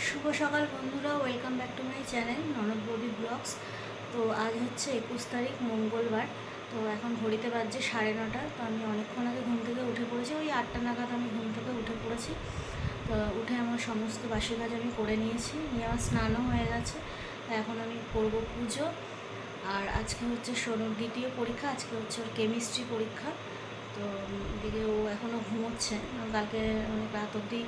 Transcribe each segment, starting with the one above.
শুভ সকাল বন্ধুরা, welcome back to my channel ননদ বৌদি ব্লগস। তো আজ হচ্ছে 21 তারিখ মঙ্গলবার। তো এখন ঘড়িতে বাজছে 9:30। তো আমি অনেকক্ষণ আগে ঘুম থেকে উঠে পড়েছি, ওই 8টা নাগাদ আমি ঘুম থেকে উঠে পড়েছি। তো উঠে আমার সমস্ত বাসি কাজ আমি করে নিয়েছি, নিয়ে আমার স্নানও হয়ে গেছে। তো এখন আমি করব পুজো। আর আজকে হচ্ছে সোনুর দ্বিতীয় পরীক্ষা, আজকে হচ্ছে ওর কেমিস্ট্রি পরীক্ষা। তো এদিকে ও এখনও ঘুমোচ্ছে, কালকে অনেক রাত অবধি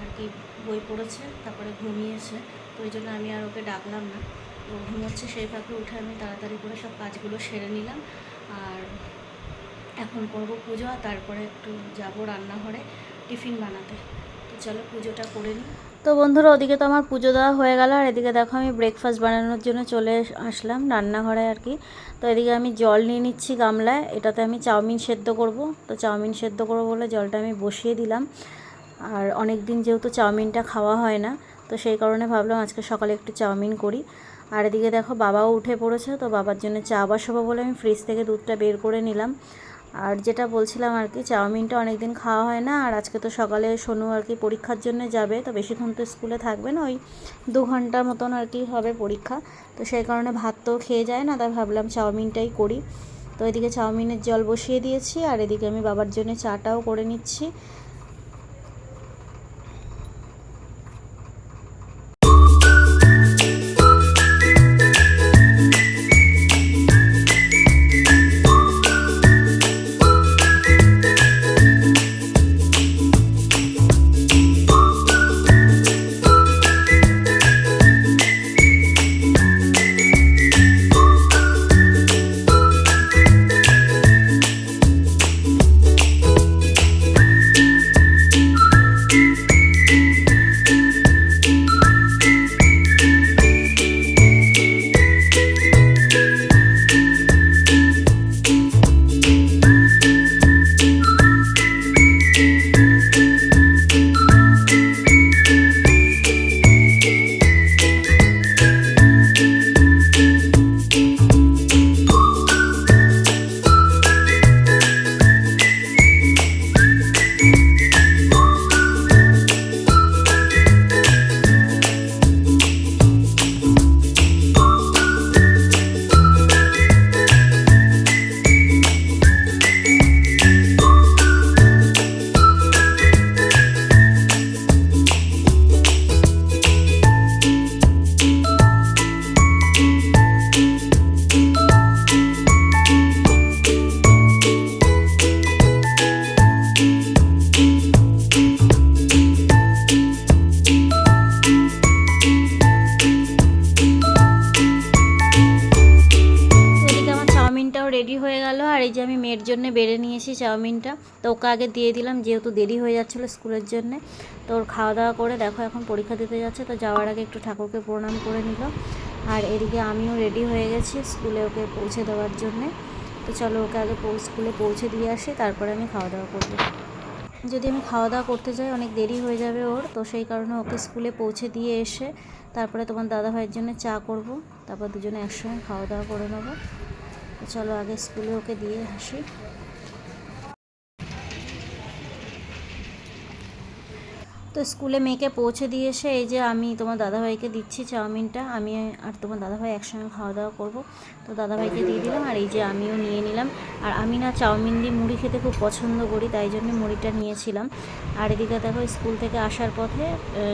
আর কি বই পড়েছে, তারপরে ঘুমিয়েছে। তো ওই জন্য আমি আর ওকে ডাকলাম না, ও ঘুমোচ্ছে। সেই ফাঁকে উঠে আমি তাড়াতাড়ি করে সব কাজগুলো সেরে নিলাম। আর এখন করব পুজো, আর তারপরে একটু যাব রান্নাঘরে টিফিন বানাতে। তো চলো পুজোটা করে নিই। তো বন্ধুরা, ওদিকে তো আমার পুজো দেওয়া হয়ে গেল, আর এদিকে দেখো আমি ব্রেকফাস্ট বানানোর জন্য চলে আসলাম রান্নাঘরে আর কি। তো এদিকে আমি জল নিয়ে নিচ্ছি গামলায়, এটাতে আমি চাউমিন সেদ্ধ করব। তো চাউমিন সেদ্ধ করবো বলে জলটা আমি বসিয়ে দিলাম। আর অনেক দিন যেহেতু চাউমিনটা খাওয়া হয় না, তো সেই কারণে ভাবলাম আজকে সকালে একটু চাউমিন করি। আর এদিকে দেখো বাবাও উঠে পড়েছে, তো বাবার জন্য চা বসাবো বলে আমি ফ্রিজ থেকে দুধটা বের করে নিলাম। আর যেটা বলছিলাম আর কি, চাউমিনটা অনেক দিন খাওয়া হয় না। আর আজকে তো সকালে সোনু আর কি পরীক্ষার জন্য যাবে, তো বেশিক্ষণ তো স্কুলে থাকবে না, ওই 2 ঘন্টার মতন আর কি হবে পরীক্ষা। তো সেই কারণে ভাত তো খেয়ে যায় না, তাই ভাবলাম চাউমিনটাই করি। তো এদিকে চাউমিনের জল বসিয়ে দিয়েছি, আর এদিকে আমি বাবার জন্য চাটাও করে নিচ্ছি। রেডি হয়ে গেল। আর এই যে আমি মেয়ের জন্য বেড়ে নিয়েছি চাউমিনটা, তো ওকে আগে দিয়ে দিলাম যেহেতু দেরি হয়ে যাচ্ছিলো স্কুলের জন্যে। তো ওর খাওয়া দাওয়া করে দেখো এখন পরীক্ষা দিতে যাচ্ছে, তো যাওয়ার আগে একটু ঠাকুরকে প্রণাম করে নিল। আর এদিকে আমিও রেডি হয়ে গেছি স্কুলে ওকে পৌঁছে দেওয়ার জন্যে। তো চলো ওকে আগে স্কুলে পৌঁছে দিয়ে আসি, তারপরে আমি খাওয়া দাওয়া করবো। যদি আমি খাওয়া দাওয়া করতে যাই অনেক দেরি হয়ে যাবে ওর, তো সেই কারণে ওকে স্কুলে পৌঁছে দিয়ে এসে তারপরে তোমার দাদাভাইয়ের জন্য চা করব, তারপর দুজনে একসঙ্গে খাওয়া দাওয়া করে নেবো। তো চলো আগে স্কুলে ওকে দিয়ে আসি। তো স্কুলে মেয়েকে পৌঁছে দিয়ে এসে এই যে আমি তোমার দাদাভাইকে দিচ্ছি চাউমিনটা, আমি আর তোমার দাদাভাই একসঙ্গে খাওয়া দাওয়া করব। তো দাদাভাইকে দিয়ে দিলাম, আর এই যে আমিও নিয়ে নিলাম। আর আমি না চাউমিন দিয়ে মুড়ি খেতে খুব পছন্দ করি, তাই জন্য মুড়িটা নিয়েছিলাম। আর এদিকে দেখো স্কুল থেকে আসার পথে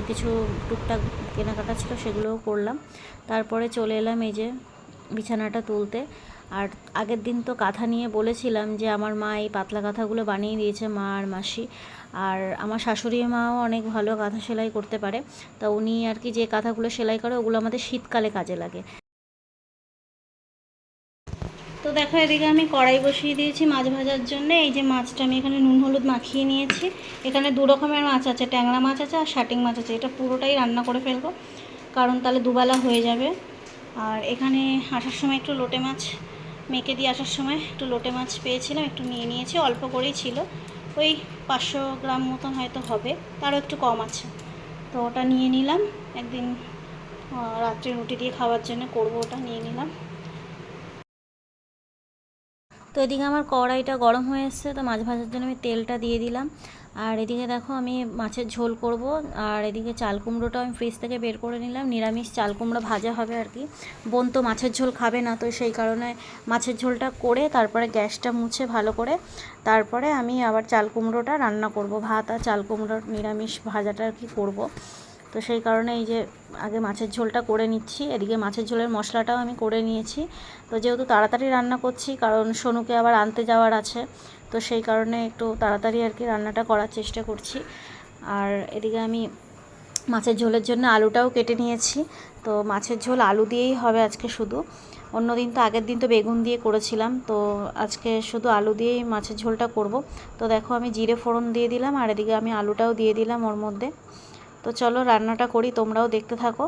কিছু টুকটাক কেনাকাটা ছিল, সেগুলোও করলাম। তারপরে চলে এলাম এই যে বিছানাটা তুলতে। আর আগের দিন তো কাঁথা নিয়ে বলেছিলাম যে আমার মা এই পাতলা কাঁথাগুলো বানিয়ে দিয়েছে, মা আর মাসি। আর আমার শাশুড়ি মাও অনেক ভালো কাঁথা সেলাই করতে পারে, তা উনি আর কি যে কাঁথাগুলো সেলাই করে ওগুলো আমাদের শীতকালে কাজে লাগে। তো দেখো এদিকে আমি কড়াই বসিয়ে দিয়েছি মাছ ভাজার জন্য। এই যে মাছটা আমি এখানে নুন হলুদ মাখিয়ে নিয়েছি। এখানে 2 রকমের মাছ আছে, ট্যাংরা মাছ আছে আর শাটিং মাছ আছে। এটা পুরোটাই রান্না করে ফেলবো, কারণ তাহলে দুবেলা হয়ে যাবে। আর এখানে আসার সময় একটু লোটে মাছ, মেখে দিয়ে আসার সময় একটু লোটে মাছ পেয়েছিলাম, একটু নিয়ে নিয়েছি। অল্প করেই ছিল, ওই 500 গ্রাম মতন হয়তো হবে, তারও একটু কম আছে। তো ওটা নিয়ে নিলাম, একদিন রাত্রে রুটি দিয়ে খাওয়ার জন্য করবো, ওটা নিয়ে নিলাম। তো এদিকে আমার কড়াইটা গরম হয়ে এসছে, তো মাছ ভাজার জন্য আমি তেলটা দিয়ে দিলাম। আর এদিকে দেখো আমি মাছের ঝোল করব, আর এদিকে চাল কুমড়োটা আমি ফ্রিজ থেকে বের করে নিলাম, নিরামিষ চাল কুমড়ো ভাজা হবে আর কি। বোন তো মাছের ঝোল খাবে না, তো সেই কারণে মাছের ঝোলটা করে তারপরে গ্যাসটা মুছে ভালো করে তারপরে আমি আবার চাল কুমড়োটা রান্না করব। ভাত আর চাল কুমড়োর নিরামিষ ভাজাটা আর কি করব। তো সেই কারণে এই যে আগে মাছের ঝোলটা করে নিচ্ছি, এদিকে মাছের ঝোলের মশলাটাও আমি করে নিয়েছি। তো যেহেতু তাড়াতাড়ি রান্না করছি, কারণ সোনুকে আবার আনতে যাওয়ার আছে, তো সেই কারণে একটু তাড়াতাড়ি আর কি রান্নাটা করার চেষ্টা করছি। আর এদিকে আমি মাছের ঝোলের জন্য আলুটাও কেটে নিয়েছি। তো মাছের ঝোল আলু দিয়েই হবে আজকে শুধু, অন্য দিন তো আগের দিন তো বেগুন দিয়ে করেছিলাম, তো আজকে শুধু আলু দিয়েই মাছের ঝোলটা করব। তো দেখো আমি জিরে ফোড়ন দিয়ে দিলাম, আর এদিকে আমি আলুটাও দিয়ে দিলাম ওর মধ্যে। তো চলো রান্নাটা করি, তোমরাও দেখতে থাকো।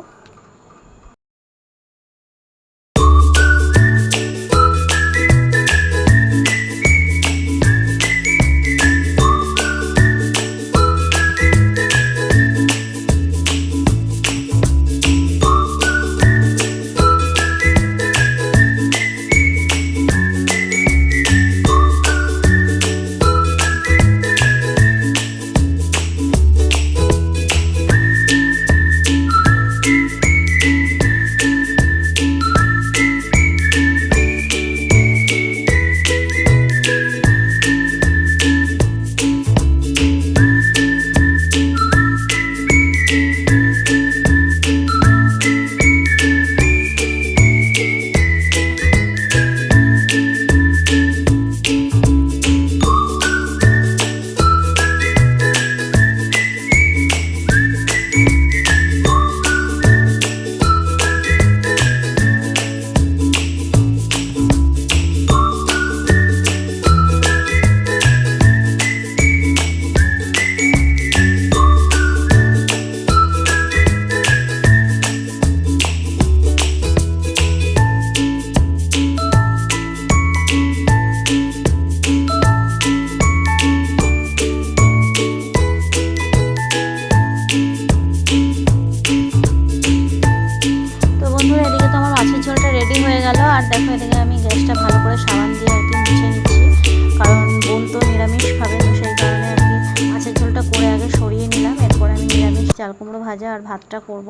আর দেখো এদিকে আমি গ্যাসটা ভালো করে সাবান দিয়ে আর কি মুছে নিচ্ছি, কারণ বোন তো নিরামিষ খাবে, তো সেই কারণে আর কি মাছের ঝোলটা করে আগে সরিয়ে নিলাম, এরপর আমি নিরামিষ চাল কুমড়ো ভাজা আর ভাতটা করব।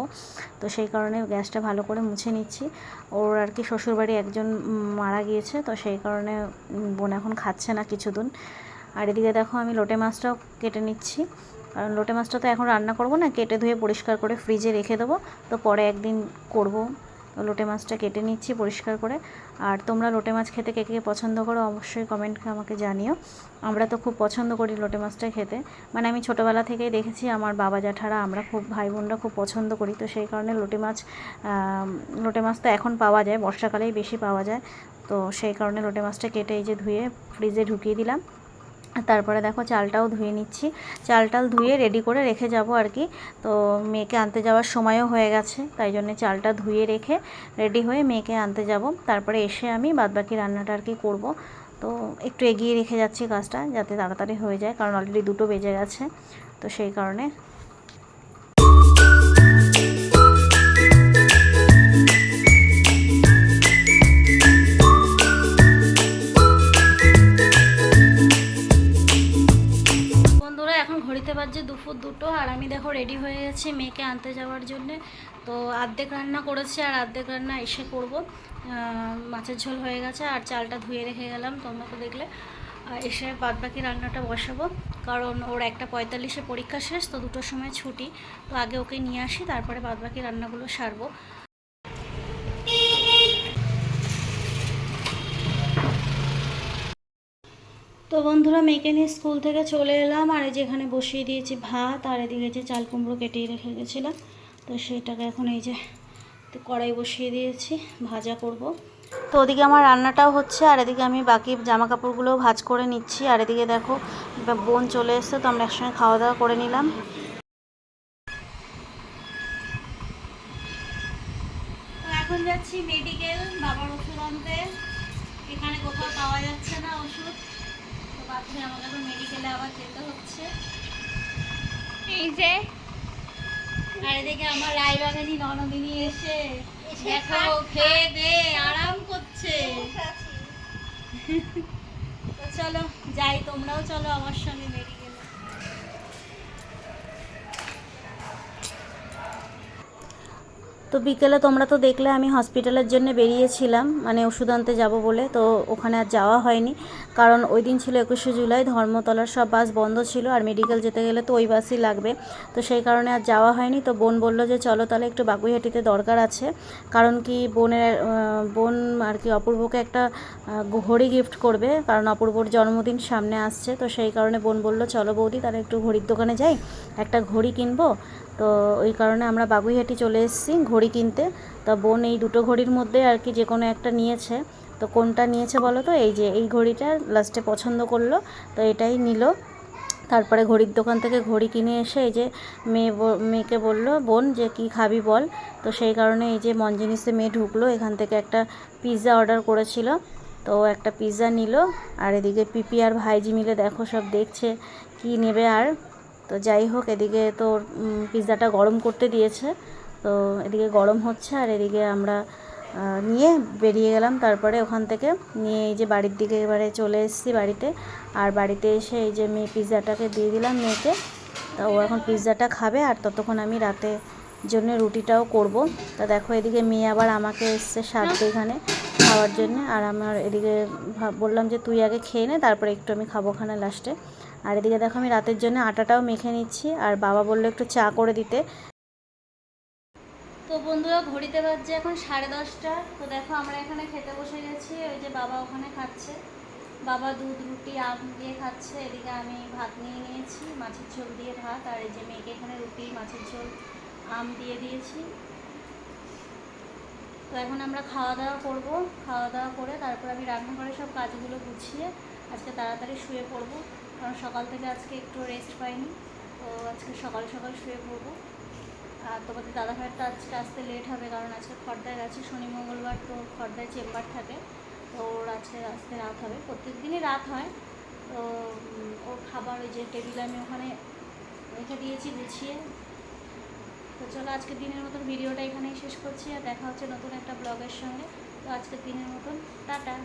তো সেই কারণে গ্যাসটা ভালো করে মুছে নিচ্ছি। ওর আর কি শ্বশুরবাড়ি একজন মারা গিয়েছে, তো সেই কারণে বোন এখন খাচ্ছে না কিছুদিন। আর এদিকে দেখো আমি লোটে মাছটাও কেটে নিচ্ছি, কারণ লোটে মাছটা তো এখন রান্না করব না, কেটে ধুয়ে পরিষ্কার করে ফ্রিজে রেখে দেবো, তো পরে একদিন করব। লোটে মাছটা কেটে নিচ্ছি পরিষ্কার করে। আর তোমরা লোটে মাছ খেতে কে কে পছন্দ করো অবশ্যই কমেন্টে আমাকে জানিও। আমরা তো খুব পছন্দ করি লোটে মাছটা খেতে, মানে আমি ছোটোবেলা থেকেই দেখেছি আমার বাবা জ্যাঠারা আমরা খুব ভাই বোনরা খুব পছন্দ করি, তো সেই কারণে লোটে মাছ তো এখন পাওয়া যায়, বর্ষাকালেই বেশি পাওয়া যায়, তো সেই কারণে লোটে মাছটা কেটে এই যে ধুয়ে ফ্রিজে ঢুকিয়ে দিলাম। তারপরে দেখো চালটাও ধুয়ে নিচ্ছি, চালটাল ধুয়ে রেডি করে রেখে যাব আর কি। তো মেয়েকে আনতে যাওয়ার সময়ও হয়ে গেছে, তাই জন্য চালটা ধুয়ে রেখে রেডি হয়ে মেয়েকে আনতে যাব, তারপরে এসে আমি বাদবাকি রান্নাটা আর কি করব। তো একটু এগিয়ে রেখে যাচ্ছি কাজটা যাতে তাড়াতাড়ি হয়ে যায়, কারণ অলরেডি 2টো বেজে গেছে, তো সেই কারণে। বাজে দুপুর 2টো, আর আমি দেখো রেডি হয়ে গেছি মেয়েকে আনতে যাওয়ার জন্যে। তো অর্ধেক রান্না করেছি আর অর্ধেক রান্না এসে করব। মাছের ঝোল হয়ে গেছে আর চালটা ধুয়ে রেখে গেলাম, তোমরা তো দেখলে। এসে বাদবাকি রান্নাটা বসাবো, কারণ ওর 1:45-এ পরীক্ষা শেষ, তো 2টোর সময় ছুটি, তো আগে ওকে নিয়ে আসি, তারপরে বাদবাকি রান্নাগুলো সারবো। তো বন্ধুরা মেয়েকে নিয়ে স্কুল থেকে চলে এলাম, আর এই যেখানে বসিয়ে দিয়েছি ভাত, আর এদিকে যে চাল কুমড়ো কেটেই রেখে গেছিলাম, তো সেইটাকে এখন এই যে কড়াই বসিয়ে দিয়েছি, ভাজা করব। তো ওদিকে আমার রান্নাটাও হচ্ছে, আর এদিকে আমি বাকি জামা কাপড়গুলোও ভাঁজ করে নিচ্ছি। আর এদিকে দেখো বোন চলে এসছে, তো আমরা একসঙ্গে খাওয়া দাওয়া করে নিলাম। তো এখন যাচ্ছি মেডিকেল, বাবার ওষুধ আনতে, এখানে কোথাও পাওয়া যাচ্ছে না ওষুধ, বাধ্য আমাকে এখন মেডিকেলে আবার যেতে হচ্ছে। এই যে আর এদিকে আমার রায়বাগানি ননদিনী এসে দেখো খেয়ে দে আরাম করছে। তো চলো যাই, তোমরাও চলো আমার সঙ্গে মেডিকেলে। তো বিকেলে তোমরা তো দেখলে আমি হসপিটালের জন্য বেরিয়েছিলাম, মানে ওষুধ আনতে যাবো বলে। তো ওখানে আর যাওয়া হয়নি, কারণ ওই দিন ছিল 21শে জুলাই, ধর্মতলার সব বাস বন্ধ ছিল, আর মেডিকেল যেতে গেলে তো ওই বাসই লাগবে। তো সেই কারণে আর যাওয়া হয়নি। তো বোন বলল যে চলো তাহলে একটু বাগুইহাটিতে দরকার আছে, কারণ কি বোন আর কি অপূর্বকে একটা ঘড়ি গিফট করবে, কারণ অপূর্বর জন্মদিন সামনে আসছে। তো সেই কারণে বোন বলল চলো বৌদি তাহলে একটু ঘড়ির দোকানে যাই, একটা ঘড়ি কিনবো। তো ওই কারণে আমরা বাগুইহাটি চলে এসেছি ঘড়ি কিনতে। তা বোন এই দুটো ঘড়ির মধ্যে আর কি যে কোনো একটা নিয়েছে। তো কোনটা নিয়েছে বলো তো, এই যে এই ঘড়িটা লাস্টে পছন্দ করলো, তো এটাই নিল। তারপরে ঘড়ির দোকান থেকে ঘড়ি কিনে এসে এই যে মেয়েকে বলল বোন যে কি খাবি বল। তো সেই কারণে এই যে মনজিনিসে মেয়ে ঢুকলো, এখান থেকে একটা পিৎজা অর্ডার করেছিল, তো একটা পিৎজা নিল। আর এদিকে পিপি আর ভাইজি মিলে দেখো সব দেখছে কি নেবে। আর তো যাই হোক, এদিকে তো পিৎজাটা গরম করতে দিয়েছে, তো এদিকে গরম হচ্ছে, আর এদিকে আমরা নিয়ে বেরিয়ে গেলাম। তারপরে ওখান থেকে নিয়ে এই যে বাড়ির দিকে এবারে চলে এসেছি বাড়িতে। আর বাড়িতে এসে এই যে মেয়ে পিৎজাটাকে দিয়ে দিলাম মেয়েকে, তা ও এখন পিৎজাটা খাবে, আর ততক্ষণ আমি রাতে জন্য রুটিটাও করব। তা দেখো এদিকে মেয়ে আবার আমাকে এসছে সাথে এখানে খাওয়ার জন্য, আর আমার এদিকে বললাম যে তুই আগে খেয়ে নে, তারপরে একটু আমি খাবো ওখানে লাস্টে। আর এদিকে দেখো আমি রাতের জন্য আটাটাও মেখে নিচ্ছি, আর বাবা বললো একটু চা করে দিতে। তো বন্ধুরা ঘড়িতে বাজছে এখন 10:30। তো দেখো আমরা এখানে খেতে বসে গেছি, ওই যে বাবা ওখানে খাচ্ছে, বাবা দুধ রুটি আম দিয়ে খাচ্ছে, এদিকে আমি ভাত নিয়ে নিয়েছি, মাছের ঝোল দিয়ে ভাত, আর এই যে মেয়েকে এখানে রুটি মাছের ঝোল আম দিয়ে দিয়েছি। তো এখন আমরা খাওয়া দাওয়া করব, খাওয়া দাওয়া করে তারপর আমি রান্নাঘরে সব কাজগুলো গুছিয়ে আজকে তাড়াতাড়ি শুয়ে পড়বো, কারণ সকাল থেকে আজকে একটু রেস্ট পাইনি। তো আজকে সকাল সকাল শুয়ে পড়বো। আর তোমাদের দাদাভাইয়ের তো আজকে আসতে লেট হবে, কারণ আজকে খড়দায় গেছে, শনি মঙ্গলবার তো খড়দায় চেম্বার থাকে, তো ওর আজকে আসতে রাত হবে, প্রত্যেক দিনই রাত হয়। তো ওর খাবার ওই যে টেবিলে আমি ওখানে রেখে দিয়েছি গুছিয়ে। তো চলো আজকের দিনের মতন ভিডিওটা এখানেই শেষ করছি, আর দেখা হচ্ছে নতুন একটা ব্লগের সঙ্গে। তো আজকের দিনের মতন টাটা।